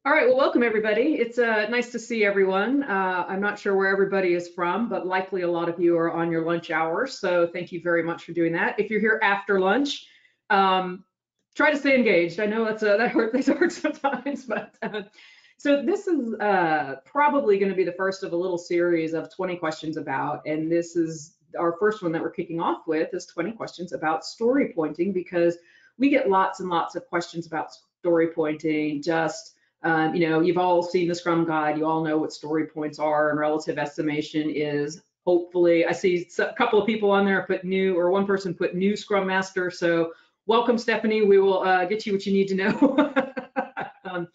All right, well, welcome everybody. It's nice to see everyone. I'm not sure where everybody is from, but likely a lot of you are on your lunch hour. So thank you very much for doing that. If you're here after lunch, um, try to stay engaged. I know that's hard sometimes, but so this is probably going to be the first of a little series of 20 questions about, and this is our first one that we're kicking off with is 20 questions about story pointing because we get lots and lots of questions about story pointing. You've all seen the Scrum Guide. You all know what story points are and relative estimation is. Hopefully, I see a couple of people on there put new, or one person put new Scrum Master. So welcome, Stephanie. We will get you what you need to know. um,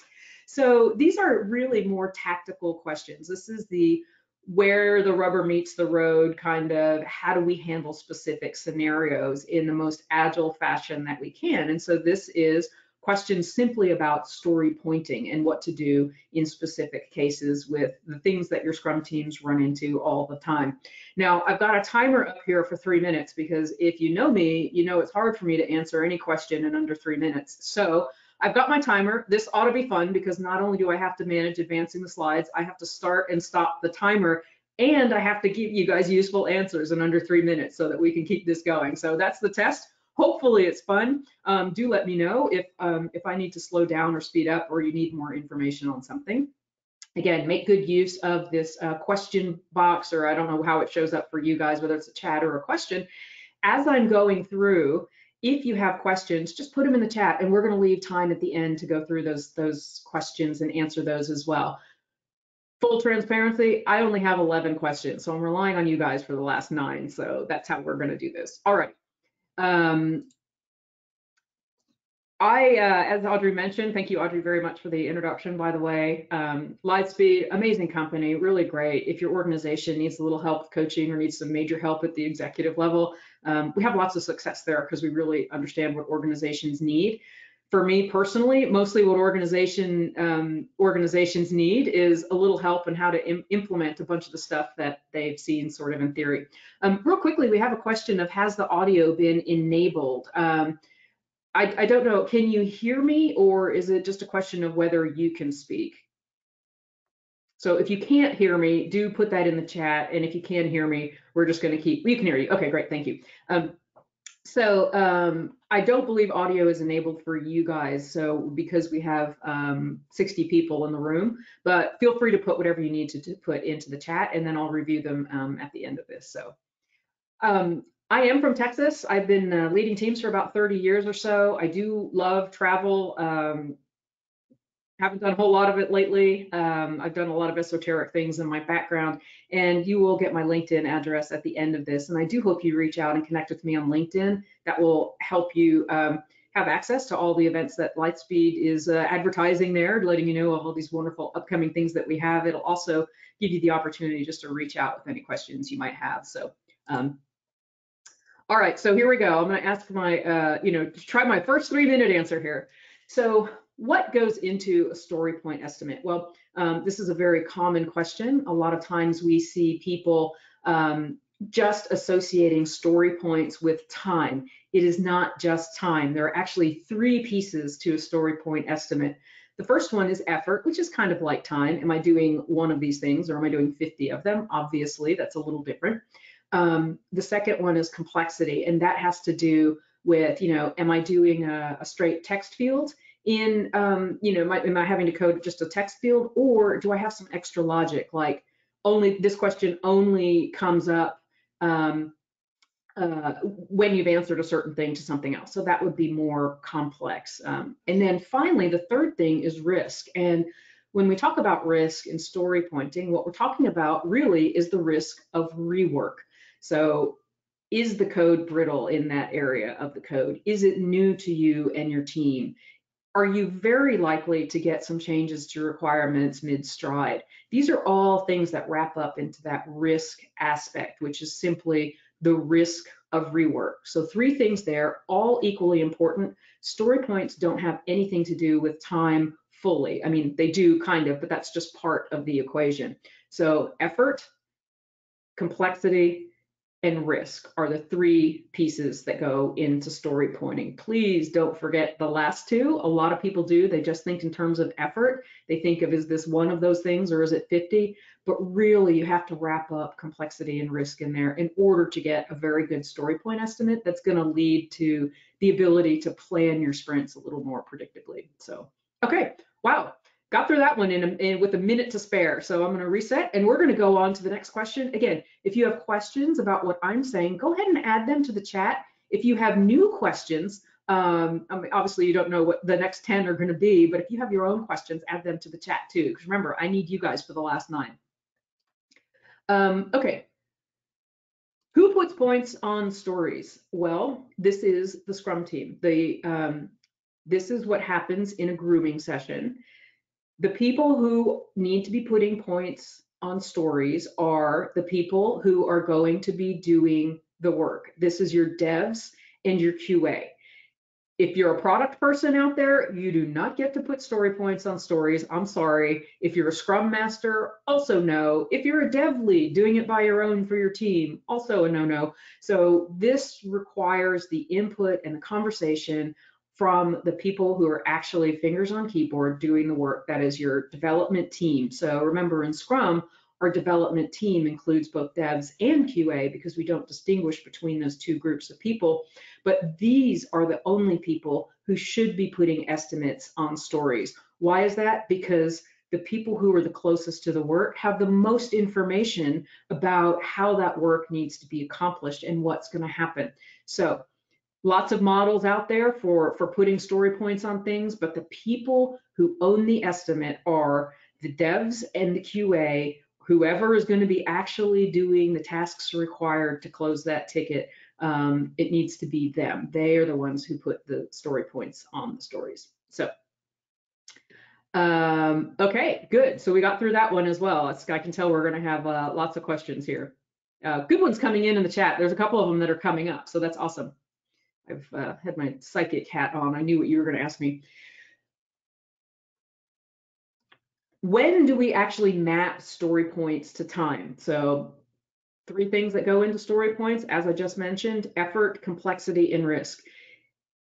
so these are really more tactical questions. This is the where the rubber meets the road kind of how do we handle specific scenarios in the most agile fashion that we can. And so this is questions simply about story pointing and what to do in specific cases with the things that your Scrum teams run into all the time. Now, I've got a timer up here for 3 minutes because if you know me, you know it's hard for me to answer any question in under 3 minutes. So I've got my timer. This ought to be fun because not only do I have to manage advancing the slides, I have to start and stop the timer, and I have to give you guys useful answers in under 3 minutes so that we can keep this going. So that's the test. Hopefully it's fun. Do let me know if I need to slow down or speed up or you need more information on something. Again, make good use of this question box, or I don't know how it shows up for you guys, whether it's a chat or a question. As I'm going through, if you have questions, just put them in the chat and we're going to leave time at the end to go through those questions and answer those as well. Full transparency, I only have 11 questions, so I'm relying on you guys for the last 9. So that's how we're going to do this. All right. Um, as Audrey mentioned, thank you, Audrey, very much for the introduction, by the way. Lightspeed, amazing company, really great. If your organization needs a little help with coaching or needs some major help at the executive level, we have lots of success there because we really understand what organizations need. For me personally, mostly what organizations need is a little help in how to implement a bunch of the stuff that they've seen sort of in theory. Real quickly, we have a question of has the audio been enabled? I don't know, can you hear me or is it just a question of whether you can speak? So if you can't hear me, do put that in the chat. And if you can hear me, we're just going to we can hear you. Okay, great. Thank you. I don't believe audio is enabled for you guys. So because we have 60 people in the room, but feel free to put whatever you need to put into the chat and then I'll review them at the end of this. So I am from Texas. I've been leading teams for about 30 years or so. I do love travel. Haven't done a whole lot of it lately. I've done a lot of esoteric things in my background, and you will get my LinkedIn address at the end of this. And I do hope you reach out and connect with me on LinkedIn. That will help you have access to all the events that Lightspeed is advertising there, letting you know of all these wonderful upcoming things that we have. It'll also give you the opportunity just to reach out with any questions you might have. So all right, so here we go. I'm going to ask my, try my first 3-minute answer here. So what goes into a story point estimate? Well, this is a very common question. A lot of times we see people just associating story points with time. It is not just time. There are actually 3 pieces to a story point estimate. The first one is effort, which is kind of like time. Am I doing one of these things or am I doing 50 of them? Obviously, that's a little different. The second one is complexity, and that has to do with, am I doing a straight text field in, am I having to code just a text field, or do I have some extra logic, like this question only comes up when you've answered a certain thing to something else. So that would be more complex. And then finally, the third thing is risk. And when we talk about risk and story pointing, what we're talking about really is the risk of rework. So is the code brittle in that area of the code? Is it new to you and your team? Are you very likely to get some changes to requirements mid-stride? These are all things that wrap up into that risk aspect, which is simply the risk of rework. So 3 things there, all equally important. Story points don't have anything to do with time fully. I mean, they do kind of, but that's just part of the equation. So effort, complexity, and risk are the three pieces that go into story pointing. Please don't forget the last two. A lot of people do. They just think in terms of effort. They think of, is this one of those things or is it 50? But really, you have to wrap up complexity and risk in there in order to get a very good story point estimate that's going to lead to the ability to plan your sprints a little more predictably. So, okay, wow. Got through that one with a minute to spare. So I'm going to reset and we're going to go on to the next question. Again, if you have questions about what I'm saying, go ahead and add them to the chat. If you have new questions, I mean, obviously you don't know what the next 10 are going to be, but if you have your own questions, add them to the chat too. Because remember, I need you guys for the last 9. Okay. Who puts points on stories? Well, this is the Scrum team. This is what happens in a grooming session. The people who need to be putting points on stories are the people who are going to be doing the work. This is your devs and your QA. If you're a product person out there, you do not get to put story points on stories. I'm sorry. If you're a Scrum Master, also no. If you're a dev lead doing it by your own for your team, also a no-no. So this requires the input and the conversation from the people who are actually fingers on keyboard doing the work. That is your development team. So remember, in Scrum, our development team includes both devs and QA because we don't distinguish between those two groups of people. But these are the only people who should be putting estimates on stories. Why is that? Because the people who are the closest to the work have the most information about how that work needs to be accomplished and what's going to happen. So lots of models out there for putting story points on things, but the people who own the estimate are the devs and the QA, whoever is going to be actually doing the tasks required to close that ticket. It needs to be them. They are the ones who put the story points on the stories. So, okay, good. So we got through that one as well. I can tell we're going to have lots of questions here. Good ones coming in the chat. There's a couple of them that are coming up, so that's awesome. I've had my psychic hat on. I knew what you were going to ask me. When do we actually map story points to time? So 3 things that go into story points, as I just mentioned: effort, complexity, and risk.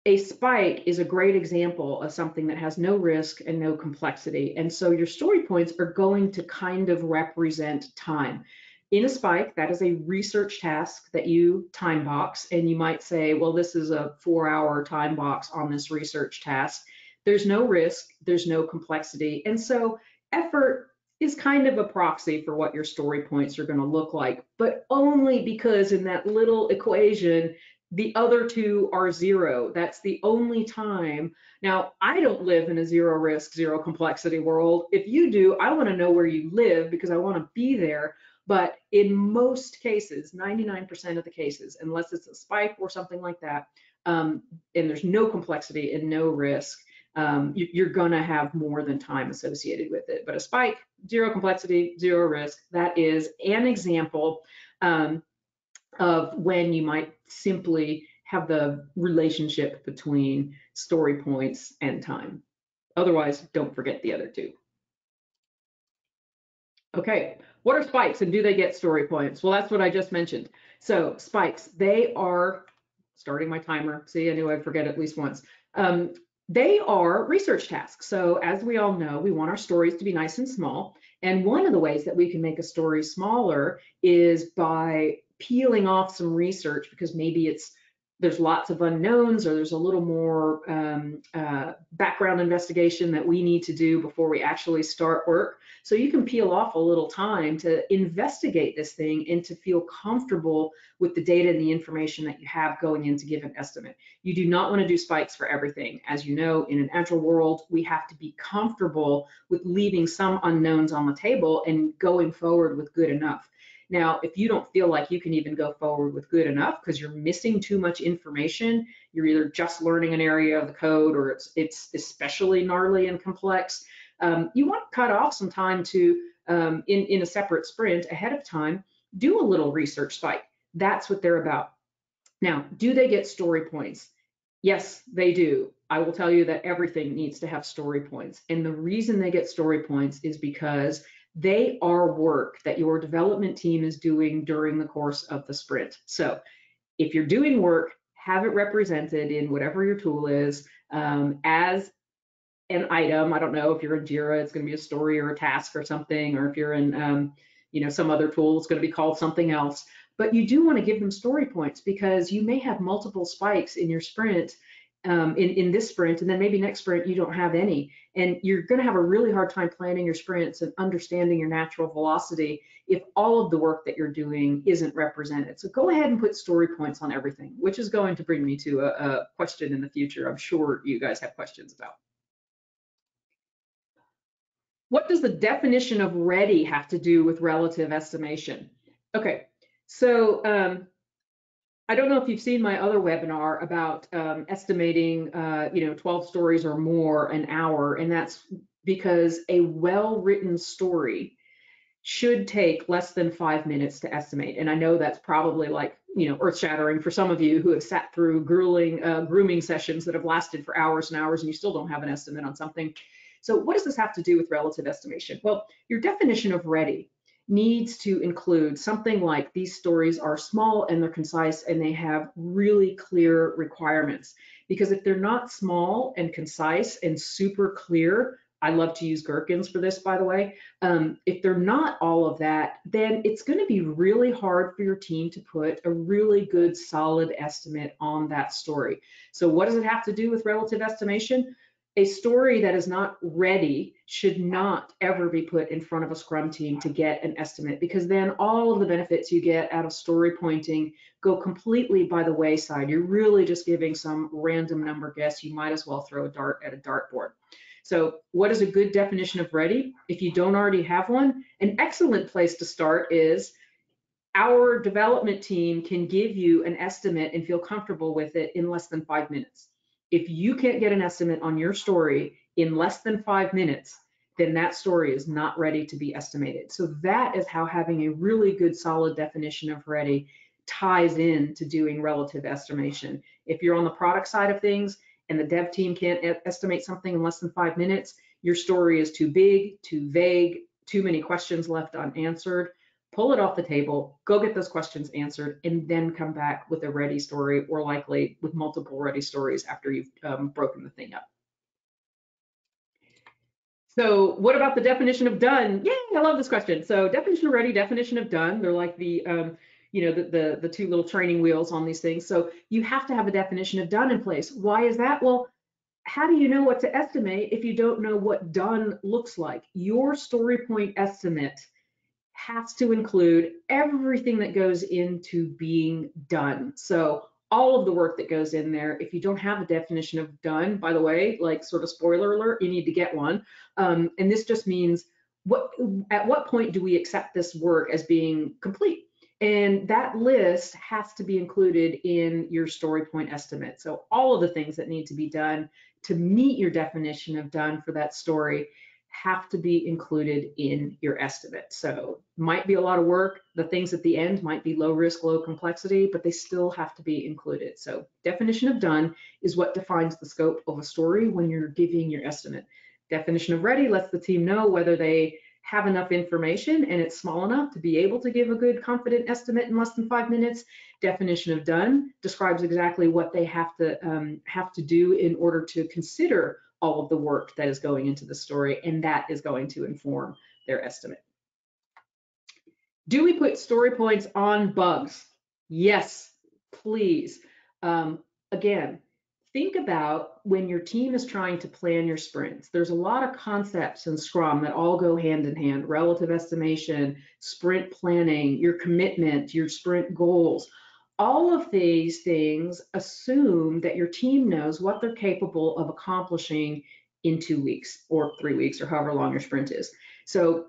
A spike is a great example of something that has no risk and no complexity. And so your story points are going to kind of represent time. In a spike, that is a research task that you time box, and you might say, well, this is a 4-hour time box on this research task. There's no risk, there's no complexity. And so effort is kind of a proxy for what your story points are going to look like, but only because in that little equation, the other 2 are 0. That's the only time. Now, I don't live in a 0 risk, 0 complexity world. If you do, I want to know where you live because I want to be there. But in most cases, 99% of the cases, unless it's a spike or something like that, and there's no complexity and no risk, you're going to have more than time associated with it. But a spike, 0 complexity, 0 risk, that is an example of when you might simply have the relationship between story points and time. Otherwise, don't forget the other 2. Okay, what are spikes and do they get story points? Well, that's what I just mentioned. So spikes, they are, starting my timer, see, I knew I'd forget at least once. They are research tasks. So as we all know, we want our stories to be nice and small. And one of the ways that we can make a story smaller is by peeling off some research, because maybe there's lots of unknowns, or there's a little more background investigation that we need to do before we actually start work. So you can peel off a little time to investigate this thing and to feel comfortable with the data and the information that you have going in to give an estimate. You do not want to do spikes for everything. As you know, in an agile world, we have to be comfortable with leaving some unknowns on the table and going forward with good enough. Now, if you don't feel like you can even go forward with good enough because you're missing too much information, you're either just learning an area of the code or it's especially gnarly and complex, you want to cut off some time to, in a separate sprint ahead of time, do a little research spike. That's what they're about. Now, do they get story points? Yes, they do. I will tell you that everything needs to have story points. And the reason they get story points is because They are work that your development team is doing during the course of the sprint. So if you're doing work, have it represented in whatever your tool is as an item. I don't know if you're in Jira, it's going to be a story or a task or something, or if you're in some other tool, it's going to be called something else. But you do want to give them story points because you may have multiple spikes in your sprint, in this sprint, and then maybe next sprint you don't have any. And you're going to have a really hard time planning your sprints and understanding your natural velocity if all of the work that you're doing isn't represented. So go ahead and put story points on everything, which is going to bring me to a question in the future I'm sure you guys have questions about. What does the definition of ready have to do with relative estimation? Okay, so I don't know if you've seen my other webinar about estimating, 12 stories or more an hour, and that's because a well-written story should take less than 5 minutes to estimate. And I know that's probably like, earth-shattering for some of you who have sat through grueling grooming sessions that have lasted for hours and hours, and you still don't have an estimate on something. So what does this have to do with relative estimation? Well, your definition of ready needs to include something like these stories are small and they're concise and they have really clear requirements. Because if they're not small and concise and super clear, I love to use gherkins for this, by the way. If they're not all of that, then it's going to be really hard for your team to put a really good, solid estimate on that story. So what does it have to do with relative estimation? A story that is not ready should not ever be put in front of a Scrum team to get an estimate, because then all of the benefits you get out of story pointing go completely by the wayside. You're really just giving some random number guess. You might as well throw a dart at a dartboard. So what is a good definition of ready? If you don't already have one, an excellent place to start is our development team can give you an estimate and feel comfortable with it in less than 5 minutes. If you can't get an estimate on your story in less than 5 minutes, then that story is not ready to be estimated. So that is how having a really good solid definition of ready ties in to doing relative estimation. If you're on the product side of things and the dev team can't estimate something in less than 5 minutes, your story is too big, too vague, too many questions left unanswered. Pull it off the table, go get those questions answered, and then come back with a ready story, or likely with multiple ready stories after you've broken the thing up. So what about the definition of done? Yay, I love this question. So definition of ready, definition of done, they're like the the two little training wheels on these things. So you have to have a definition of done in place. Why is that? Well, how do you know what to estimate if you don't know what done looks like? Your story point estimate has to include everything that goes into being done. So all of the work that goes in there. If you don't have a definition of done, by the way, like sort of spoiler alert, you need to get one. And this just means at what point do we accept this work as being complete? And that list has to be included in your story point estimate. So all of the things that need to be done to meet your definition of done for that story have to be included in your estimate. So might be a lot of work. The things at the end might be low risk, low complexity, but they still have to be included. So definition of done is what defines the scope of a story when you're giving your estimate. Definition of ready lets the team know whether they have enough information and it's small enough to be able to give a good confident estimate in less than 5 minutes. Definition of done describes exactly what they have to do in order to consider all of the work that is going into the story, and that is going to inform their estimate. Do we put story points on bugs? Yes, please. Again, think about when your team is trying to plan your sprints. There's a lot of concepts in Scrum that all go hand in hand: relative estimation, sprint planning, your commitment, your sprint goals. All of these things assume that your team knows what they're capable of accomplishing in 2 weeks or 3 weeks or however long your sprint is. So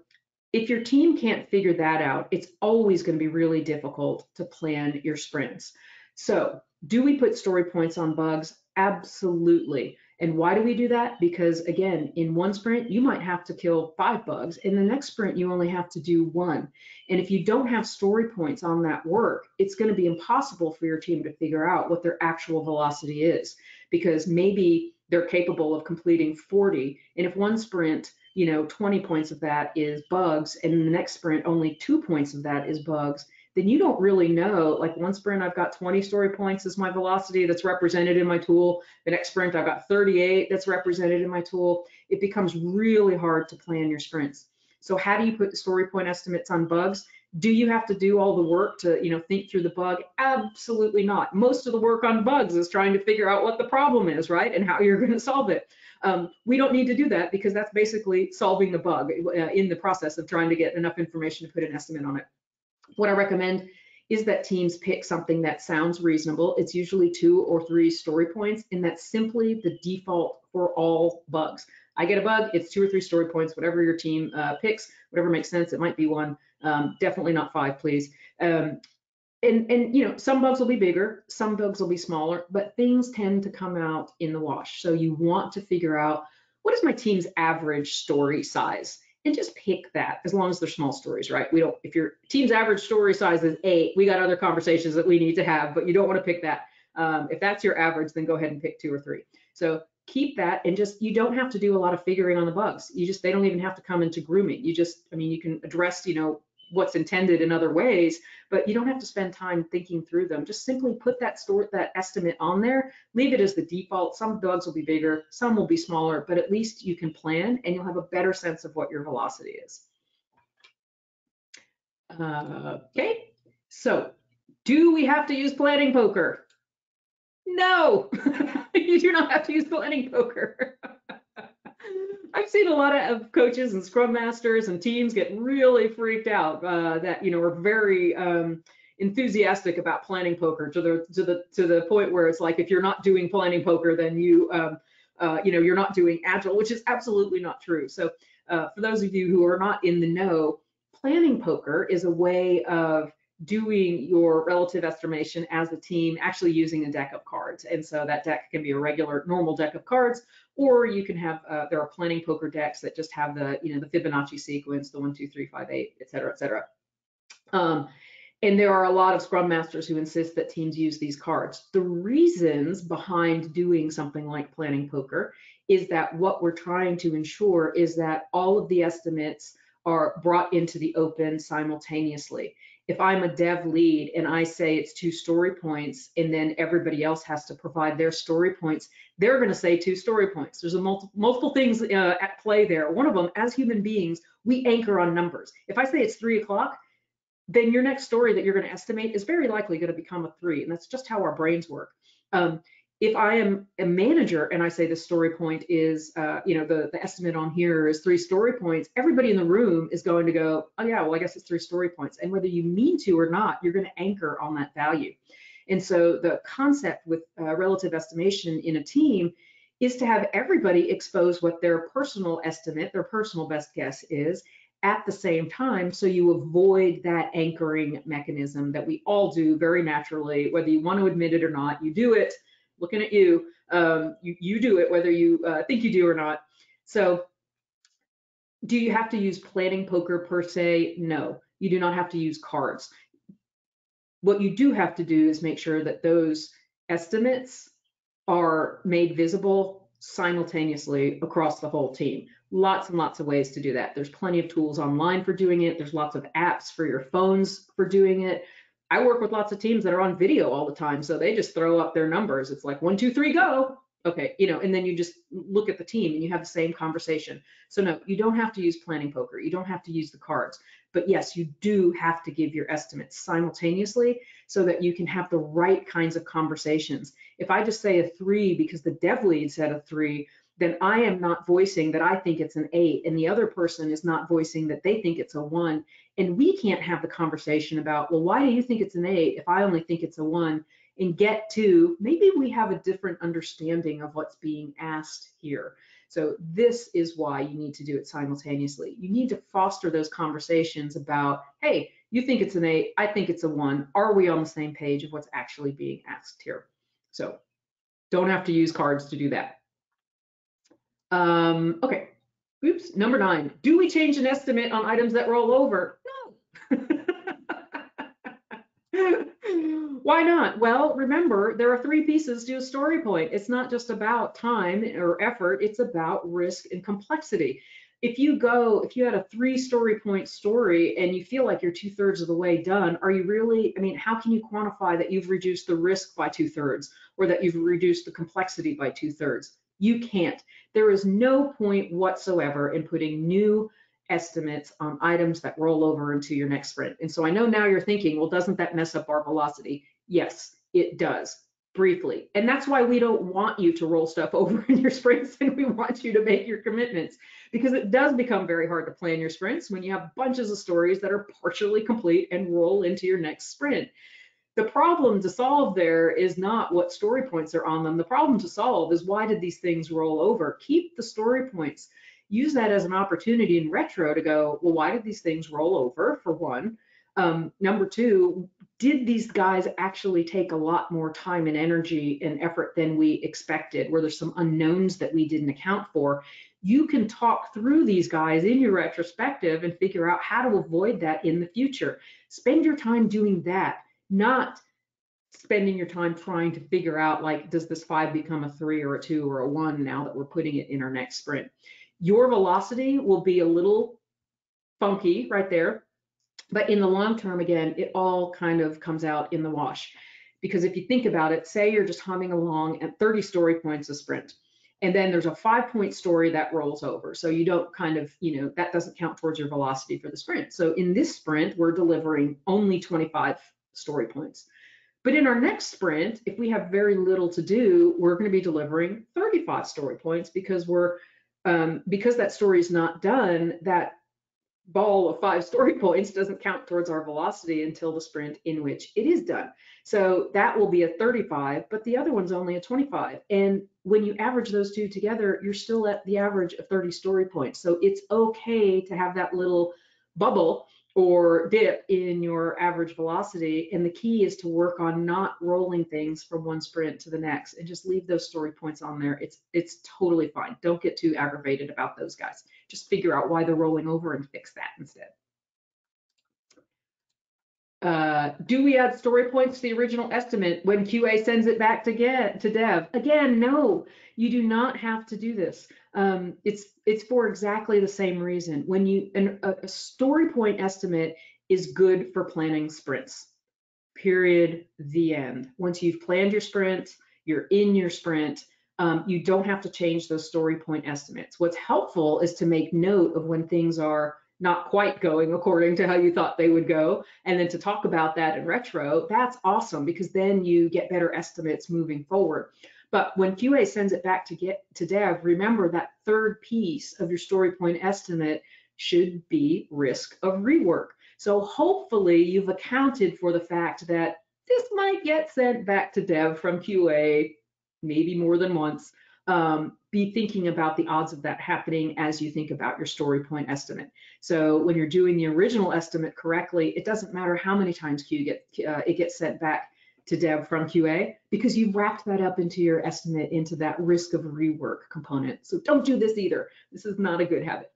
if your team can't figure that out, it's always going to be really difficult to plan your sprints. So do we put story points on bugs? Absolutely. And why do we do that? Because again, in one sprint, you might have to kill 5 bugs. In the next sprint, you only have to do 1. And if you don't have story points on that work, it's going to be impossible for your team to figure out what their actual velocity is, because maybe they're capable of completing 40. And if one sprint, 20 points of that is bugs, and in the next sprint, only 2 points of that is bugs, then you don't really know. Like one sprint, I've got 20 story points as my velocity that's represented in my tool. The next sprint, I've got 38 that's represented in my tool. It becomes really hard to plan your sprints. So how do you put story point estimates on bugs? Do you have to do all the work to, think through the bug? Absolutely not. Most of the work on bugs is trying to figure out what the problem is, right? And how you're going to solve it. We don't need to do that because that's basically solving the bug in the process of trying to get enough information to put an estimate on it. What I recommend is that teams pick something that sounds reasonable. It's usually 2 or 3 story points, and that's simply the default for all bugs. I get a bug, it's 2 or 3 story points, whatever your team picks, whatever makes sense. It might be 1, definitely not 5, please. And some bugs will be bigger, some bugs will be smaller, but things tend to come out in the wash. So you want to figure out, what is my team's average story size? And just pick that, as long as they're small stories, right? If your team's average story size is 8, we got other conversations that we need to have, but you don't want to pick that. If that's your average, then go ahead and pick 2 or 3. So keep that, and you don't have to do a lot of figuring on the bugs. They don't even have to come into grooming. You can address, what's intended in other ways, but you don't have to spend time thinking through them. Just simply put that estimate on there, leave it as the default. Some bugs will be bigger, some will be smaller, but at least you can plan and you'll have a better sense of what your velocity is. Okay, so do we have to use planning poker? No, you do not have to use planning poker. I've seen a lot of coaches and scrum masters and teams get really freaked out that are very enthusiastic about planning poker to the point where it's like, if you're not doing planning poker, then you're not doing Agile, which is absolutely not true. So for those of you who are not in the know, planning poker is a way of doing your relative estimation as a team, actually using a deck of cards. And so that deck can be a regular, normal deck of cards, or you can have, there are planning poker decks that just have the Fibonacci sequence, the 1, 2, 3, 5, 8, et cetera, et cetera. And there are a lot of scrum masters who insist that teams use these cards. The reasons behind doing something like planning poker is that what we're trying to ensure is that all of the estimates are brought into the open simultaneously. If I'm a dev lead and I say it's 2 story points, and then everybody else has to provide their story points, they're going to say 2 story points. There's multiple things at play there. One of them, as human beings, we anchor on numbers. If I say it's 3 o'clock, then your next story that you're going to estimate is very likely going to become a 3, and that's just how our brains work. If I am a manager and I say the story point is, the estimate on here is 3 story points, everybody in the room is going to go, oh yeah, well, I guess it's 3 story points. And whether you mean to or not, you're going to anchor on that value. And so the concept with relative estimation in a team is to have everybody expose what their personal estimate, their personal best guess is, at the same time, so you avoid that anchoring mechanism that we all do very naturally, whether you want to admit it or not. You do it. Looking at you, you do it whether you think you do or not. So do you have to use planning poker per se? No, you do not have to use cards. What you do have to do is make sure that those estimates are made visible simultaneously across the whole team. Lots and lots of ways to do that. There's plenty of tools online for doing it. There's lots of apps for your phones for doing it. I work with lots of teams that are on video all the time, so they just throw up their numbers. It's like 1, 2, 3, go. Okay, and then you just look at the team and you have the same conversation. So no, you don't have to use planning poker. You don't have to use the cards. But yes, you do have to give your estimates simultaneously so that you can have the right kinds of conversations. If I just say a 3 because the dev lead said a 3, then I am not voicing that I think it's an 8, and the other person is not voicing that they think it's a 1. And we can't have the conversation about, well, why do you think it's an 8 if I only think it's a 1? And get to, maybe we have a different understanding of what's being asked here. So this is why you need to do it simultaneously. You need to foster those conversations about, hey, you think it's an 8, I think it's a 1. Are we on the same page of what's actually being asked here? So don't have to use cards to do that. Okay, oops, number 9. Do we change an estimate on items that roll over? No. Why not? Well, remember, there are three pieces to a story point. It's not just about time or effort, it's about risk and complexity. If you had a three-story point story and you feel like you're two-thirds of the way done, are you really, I mean, how can you quantify that you've reduced the risk by two-thirds or that you've reduced the complexity by two-thirds? You can't. There is no point whatsoever in putting new estimates on items that roll over into your next sprint. And so I know now you're thinking, well, doesn't that mess up our velocity? Yes, it does, briefly. And that's why we don't want you to roll stuff over in your sprints, and we want you to make your commitments, because it does become very hard to plan your sprints when you have bunches of stories that are partially complete and roll into your next sprint. The problem to solve there is not what story points are on them. The problem to solve is, why did these things roll over? Keep the story points. Use that as an opportunity in retro to go, well, why did these things roll over, for one? Number two, did these guys actually take a lot more time and energy and effort than we expected? Were there some unknowns that we didn't account for? You can talk through these guys in your retrospective and figure out how to avoid that in the future. Spend your time doing that, not spending your time trying to figure out, like, does this 5 become a 3 or a 2 or a 1 now that we're putting it in our next sprint? Your velocity will be a little funky right there, but in the long term, again, it all kind of comes out in the wash. Because if you think about it, say you're just humming along at 30 story points a sprint, and then there's a 5-point story that rolls over. So you don't kind of, that doesn't count towards your velocity for the sprint. So in this sprint, we're delivering only 25 story points. But in our next sprint, if we have very little to do, we're going to be delivering 35 story points, because because that story is not done, that ball of 5 story points doesn't count towards our velocity until the sprint in which it is done. So that will be a 35, but the other one's only a 25. And when you average those two together, you're still at the average of 30 story points. So it's okay to have that little bubble or dip in your average velocity. And the key is to work on not rolling things from one sprint to the next, and just leave those story points on there. It's totally fine. Don't get too aggravated about those guys. Just figure out why they're rolling over and fix that instead. Do we add story points to the original estimate when QA sends it back to dev? Again, no, you do not have to do this. It's for exactly the same reason. When a story point estimate is good for planning sprints, period, the end. Once you've planned your sprint, you're in your sprint, you don't have to change those story point estimates. What's helpful is to make note of when things are not quite going according to how you thought they would go, and then to talk about that in retro. That's awesome, because then you get better estimates moving forward. But when QA sends it back to dev, remember that third piece of your story point estimate should be risk of rework. So hopefully you've accounted for the fact that this might get sent back to dev from QA, maybe more than once. Be thinking about the odds of that happening as you think about your story point estimate. So when you're doing the original estimate correctly, it doesn't matter how many times it gets sent back to dev from QA, because you've wrapped that up into your estimate, into that risk of rework component. So don't do this either. This is not a good habit.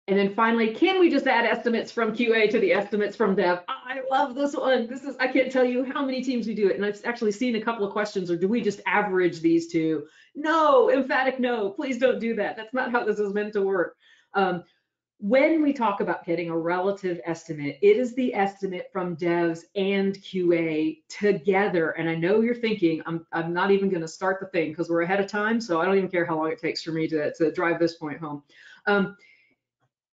And then finally, can we just add estimates from QA to the estimates from dev? I love this one. I can't tell you how many teams we do it. And I've actually seen a couple of questions, or do we just average these two? No, emphatic no, please don't do that. That's not how this is meant to work. When we talk about getting a relative estimate, it is the estimate from devs and QA together. And I know you're thinking, I'm not even gonna start the thing because we're ahead of time, so I don't even care how long it takes for me to drive this point home.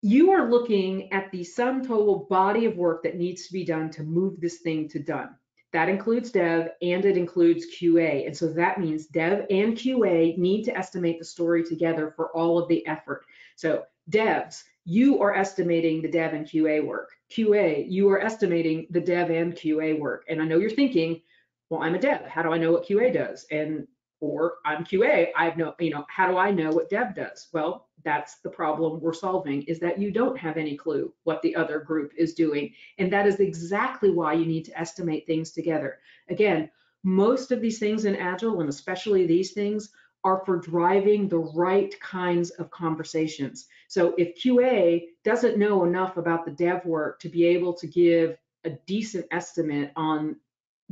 You are looking at the sum total body of work that needs to be done to move this thing to done. That includes dev and it includes QA. And so that means dev and QA need to estimate the story together for all of the effort. So devs, you are estimating the dev and QA work. QA, you are estimating the dev and QA work. And I know you're thinking, well, I'm a dev. How do I know what QA does? Or I'm QA, how do I know what dev does? Well, that's the problem we're solving, is that you don't have any clue what the other group is doing. And that is exactly why you need to estimate things together. Again, most of these things in Agile, and especially these things, are for driving the right kinds of conversations. So if QA doesn't know enough about the dev work to be able to give a decent estimate on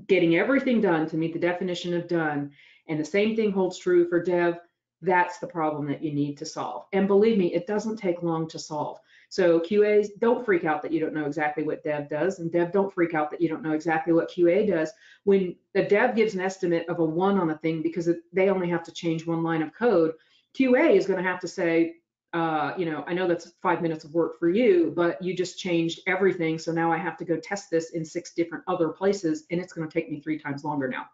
getting everything done to meet the definition of done, and the same thing holds true for dev, that's the problem that you need to solve. And believe me, it doesn't take long to solve. So QAs, don't freak out that you don't know exactly what dev does, and dev, don't freak out that you don't know exactly what QA does. When the dev gives an estimate of a 1 on a thing because they only have to change 1 line of code, QA is going to have to say, I know that's 5 minutes of work for you, but you just changed everything, so now I have to go test this in 6 different other places, and it's going to take me 3 times longer now.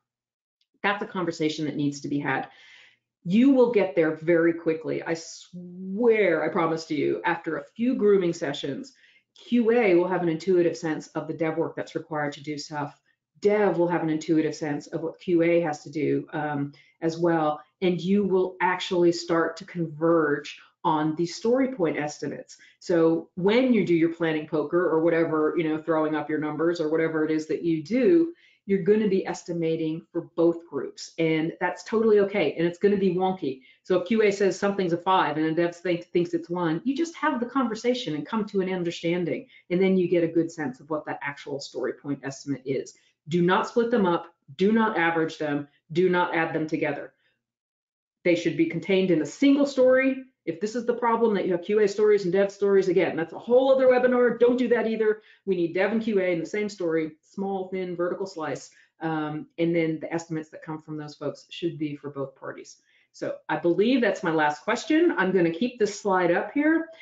That's a conversation that needs to be had. You will get there very quickly. I swear, I promise to you, after a few grooming sessions, QA will have an intuitive sense of the dev work that's required to do stuff. Dev will have an intuitive sense of what QA has to do as well. And you will actually start to converge on the story point estimates. So when you do your planning poker or whatever, throwing up your numbers or whatever it is that you do, you're going to be estimating for both groups, and that's totally okay. And it's going to be wonky. So if QA says something's a 5 and a dev thinks it's 1, you just have the conversation and come to an understanding, and then you get a good sense of what that actual story point estimate is. Do not split them up. Do not average them. Do not add them together. They should be contained in a single story. If this is the problem that you have QA stories and dev stories, again, that's a whole other webinar. Don't do that either. We need dev and QA in the same story, small, thin, vertical slice. And then the estimates that come from those folks should be for both parties. So I believe that's my last question. I'm going to keep this slide up here.